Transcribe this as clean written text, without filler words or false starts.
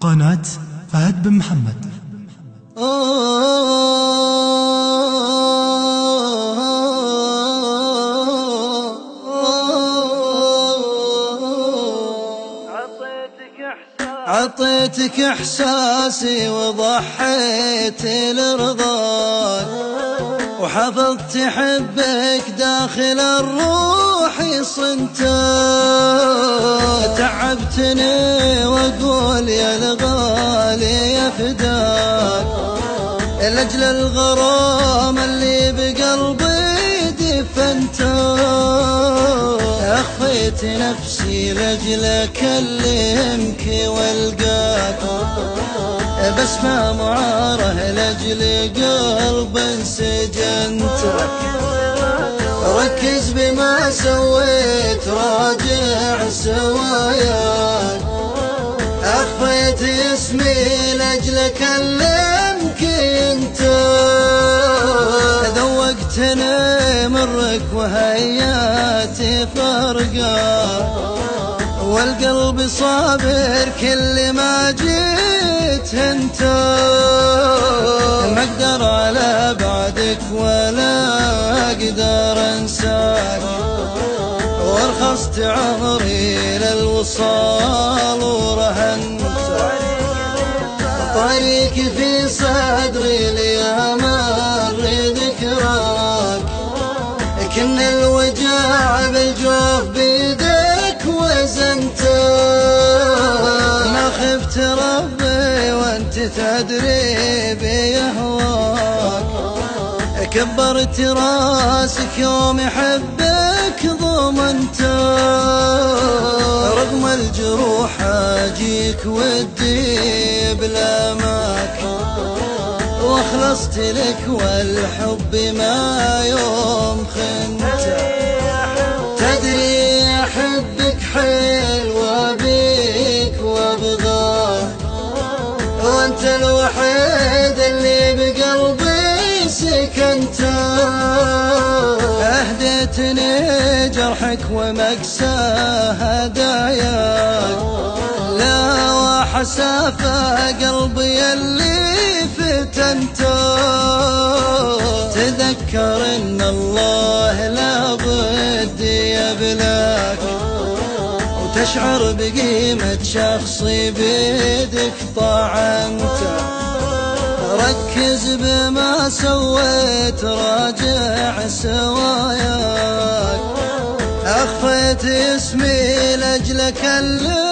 قناة فهد بن محمد. عطيتك إحساسي وضحيت لرضاك، وحفظت حبك داخل الروح صنتك. تعبتني وأقول يا الغالي يا فداك، لأجل الغرام اللي بقلبي دفنتك. أخفيت نفسي لأجل أكلمك والقاك، بس ما معاره لأجل قلب انسجنتك. ركز بما سويت راجع سواياك، أخفيت اسمي لأجل أكلمك انت. ذوقتني مرك وهياتي فرقاك، والقلب صابر كل ما جيت انت. ما اقدر على بعدك ولا اقدر انساك، وارخصت عمري للوصال ورهنت. طريقي في صدري ليامر ذكراك، كن الوجاع بالجوف بيدك وزنت. ما خفت ربي وانت تدري بيهواك، كبرت راسك يوم يحبك ضمنت. رغم الجروح اجيك ودي بلامك، واخلصت لك والحب ما يوم خنت. تدري احبك حيل وابيك وابغاك، وانت الوحيد اللي بقلبي سكنت. اهديتني جرحك ومكسى هداياك، لا وحسافة قلبي اللي فتنت. تذكر ان الله لابد يبلاك، وتشعر بقيمة شخصي بيدك طعنته. ركز بما سويت راجع سواياك، أخفيت اسمي لأجل أكلمك